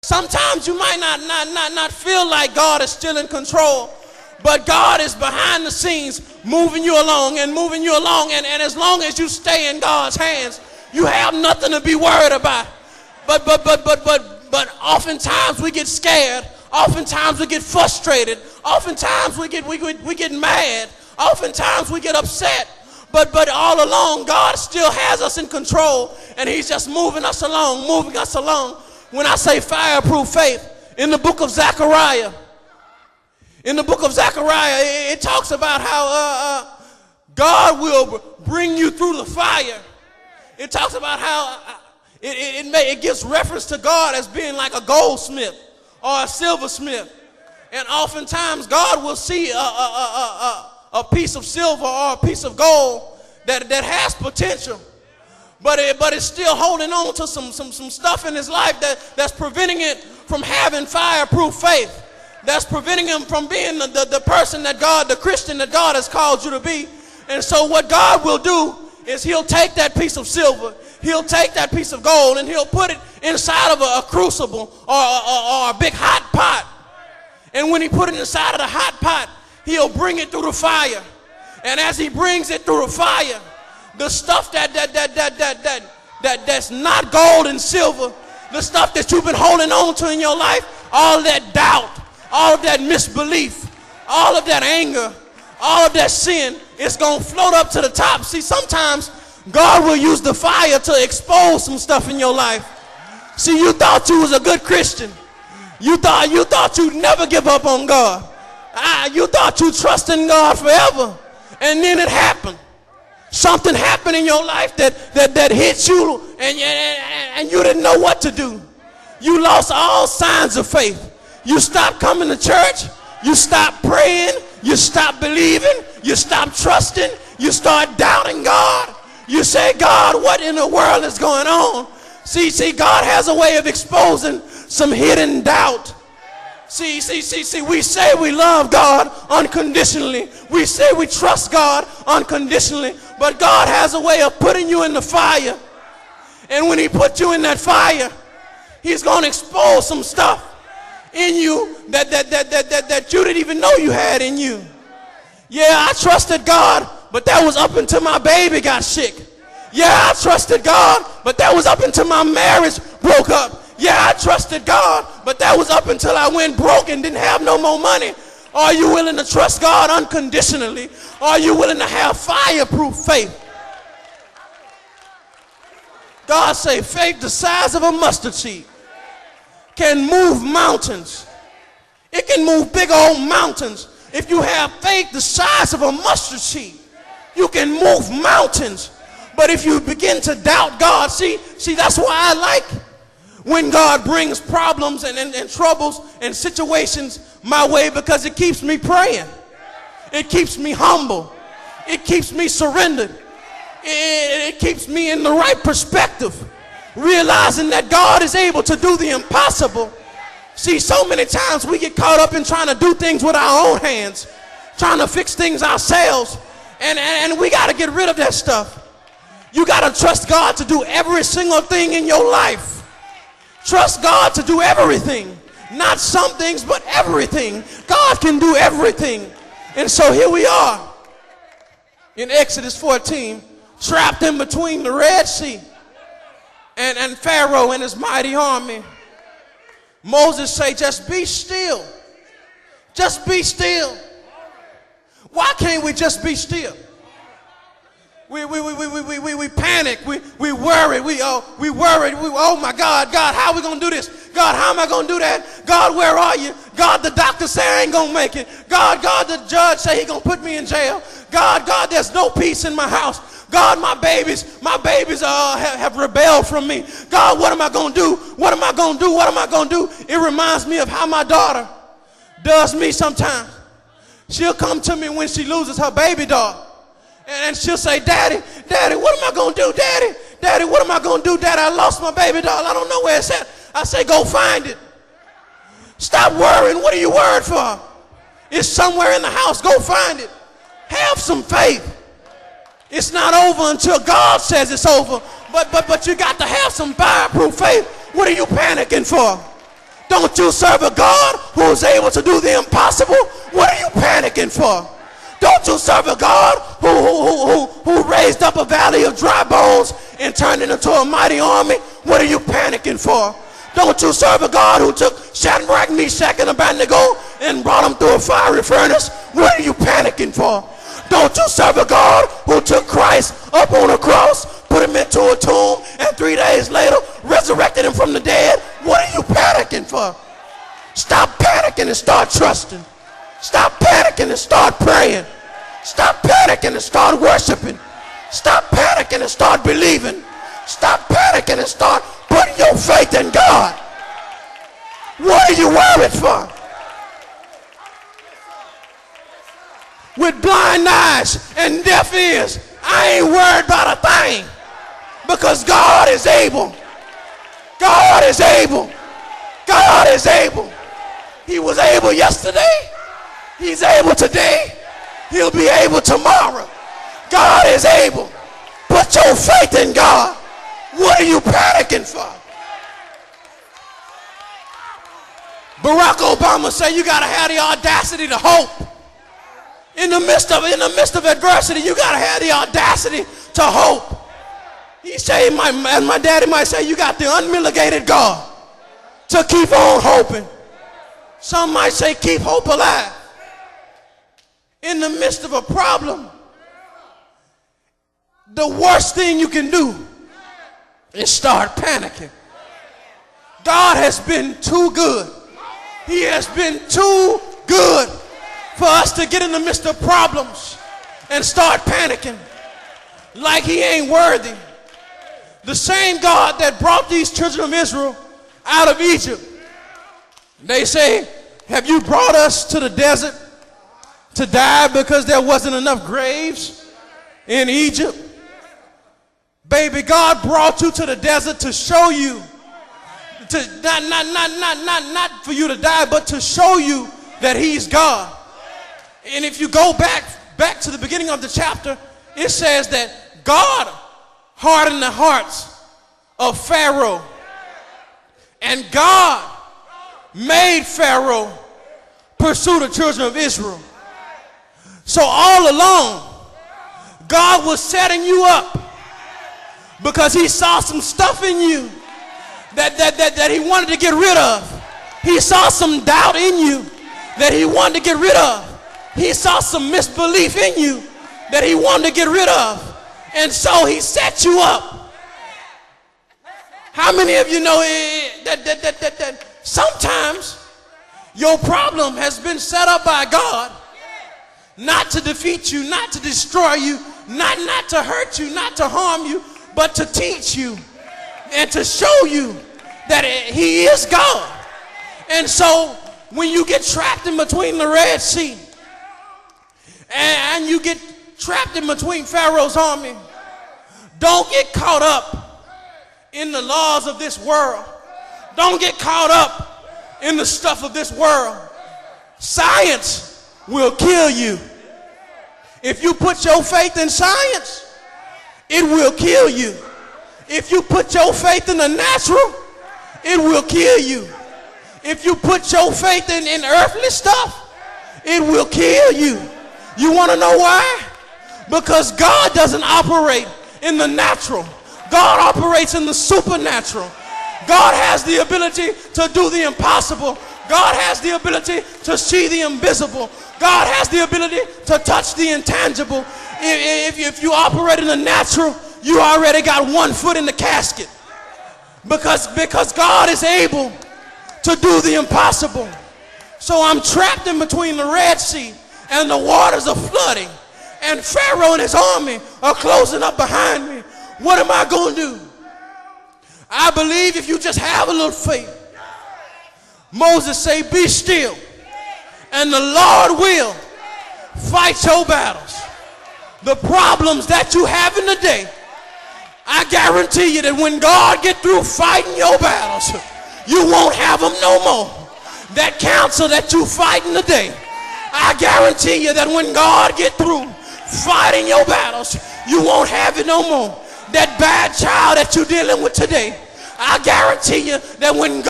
Sometimes you might not feel like God is still in control, but God is behind the scenes moving you along and moving you along. And as long as you stay in God's hands, you have nothing to be worried about. But oftentimes we get scared. Oftentimes we get frustrated. Oftentimes we get mad. Oftentimes we get upset. But all along, God still has us in control, and he's just moving us along, moving us along. When I say fireproof faith, in the book of Zechariah, it talks about how God will bring you through the fire. It talks about how it gives reference to God as being like a goldsmith or a silversmith. And oftentimes God will see a piece of silver or a piece of gold that has potential, but it's still holding on to some stuff in his life that's preventing it from having fireproof faith, that's preventing him from being the person that God, the Christian that God has called you to be. And so what God will do is he'll take that piece of silver, he'll take that piece of gold, and he'll put it inside of a crucible or a big hot pot. And when he put it inside of the hot pot, he'll bring it through the fire. And as he brings it through the fire, the stuff that's not gold and silver, the stuff that you've been holding on to in your life, all that doubt, all of that misbelief, all of that anger, all of that sin, it's going to float up to the top. See, sometimes God will use the fire to expose some stuff in your life. See, you thought you was a good Christian. You thought you'd never give up on God. You thought you'd trust in God forever. And then it happened. Something happened in your life that hit you, and you didn't know what to do. You lost all signs of faith. You stopped coming to church. You stopped praying. You stopped believing. You stopped trusting. You start doubting God. You say, God, what in the world is going on? See, God has a way of exposing some hidden doubt. See, we say we love God unconditionally. We say we trust God unconditionally. But God has a way of putting you in the fire. And when he put you in that fire, he's going to expose some stuff in you that you didn't even know you had in you. Yeah, I trusted God, but that was up until my baby got sick. Yeah, I trusted God, but that was up until my marriage broke up. Yeah, I trusted God, but that was up until I went broke and didn't have no more money. Are you willing to trust God unconditionally? Are you willing to have fireproof faith? God say faith the size of a mustard seed can move mountains. It can move big old mountains. If you have faith the size of a mustard seed, you can move mountains. But if you begin to doubt God, see, that's why I like when God brings problems and troubles and situations my way, because it keeps me praying. It keeps me humble. It keeps me surrendered. It keeps me in the right perspective, realizing that God is able to do the impossible. See, so many times we get caught up in trying to do things with our own hands, trying to fix things ourselves, and we got to get rid of that stuff. You got to trust God to do every single thing in your life. Trust God to do everything. Not some things, but everything. God can do everything. And so here we are in Exodus 14, trapped in between the Red Sea and Pharaoh and his mighty army. Moses say, just be still. Just be still. Why can't we just be still? We panic, we worry, we worried, oh my God, how are we going to do this? God, how am I going to do that? God, where are you? God, the doctor say I ain't going to make it. God, the judge say he going to put me in jail. God, there's no peace in my house. God, my babies have rebelled from me. God, what am I going to do? What am I going to do? What am I going to do? It reminds me of how my daughter does me sometimes. She'll come to me when she loses her baby doll. And she'll say, Daddy, what am I going to do? Daddy, what am I going to do? Daddy, I lost my baby doll. I don't know where it's at. I say, go find it. Stop worrying. What are you worried for? It's somewhere in the house. Go find it. Have some faith. It's not over until God says it's over. But you got to have some fireproof faith. What are you panicking for? Don't you serve a God who's able to do the impossible? What are you panicking for? Don't you serve a God who raised up a valley of dry bones and turned it into a mighty army? What are you panicking for? Don't you serve a God who took Shadrach, Meshach, and Abednego and brought them through a fiery furnace? What are you panicking for? Don't you serve a God who took Christ up on a cross, put him into a tomb, and 3 days later resurrected him from the dead? What are you panicking for? Stop panicking and start trusting. Stop panicking and start praying. Stop panicking and start worshiping. Stop panicking and start believing. Stop panicking and start putting your faith in God. What are you worried for? With blind eyes and deaf ears, I ain't worried about a thing, because God is able. God is able. God is able. He was able yesterday. He's able today. He'll be able tomorrow. God is able. Put your faith in God. What are you panicking for? Barack Obama said you got to have the audacity to hope. In the midst of adversity, you got to have the audacity to hope. He say, and my daddy might say, you got the unmitigated God to keep on hoping. Some might say, keep hope alive. In the midst of a problem, the worst thing you can do is start panicking. God has been too good. He has been too good for us to get in the midst of problems and start panicking like he ain't worthy. The same God that brought these children of Israel out of Egypt, they say, have you brought us to the desert to die because there wasn't enough graves in Egypt? Baby, God brought you to the desert to show you, to not for you to die, but to show you that he's God. And if you go back to the beginning of the chapter, it says that God hardened the hearts of Pharaoh, and God made Pharaoh pursue the children of Israel. So all along, God was setting you up because he saw some stuff in you that he wanted to get rid of. He saw some doubt in you that he wanted to get rid of. He saw some misbelief in you that he wanted to get rid of. And so he set you up. How many of you know that sometimes your problem has been set up by God not to defeat you, not to destroy you, not to hurt you, not to harm you, but to teach you and to show you that he is God. And so when you get trapped in between the Red Sea and you get trapped in between Pharaoh's army, don't get caught up in the laws of this world. Don't get caught up in the stuff of this world. Science will kill you. If you put your faith in science, it will kill you. If you put your faith in the natural, it will kill you. If you put your faith in earthly stuff, it will kill you. You want to know why? Because God doesn't operate in the natural. God operates in the supernatural. God has the ability to do the impossible. God has the ability to see the invisible. God has the ability to touch the intangible. If you operate in the natural, you already got one foot in the casket. Because God is able to do the impossible. So I'm trapped in between the Red Sea and the waters are flooding. And Pharaoh and his army are closing up behind me. What am I going to do? I believe if you just have a little faith. Moses say, be still, and the Lord will fight your battles. The problems that you have in the day, I guarantee you that when God get through fighting your battles, you won't have them no more. That cancer that you fighting today, I guarantee you that when God get through fighting your battles, you won't have it no more. That bad child that you're dealing with today, I guarantee you that when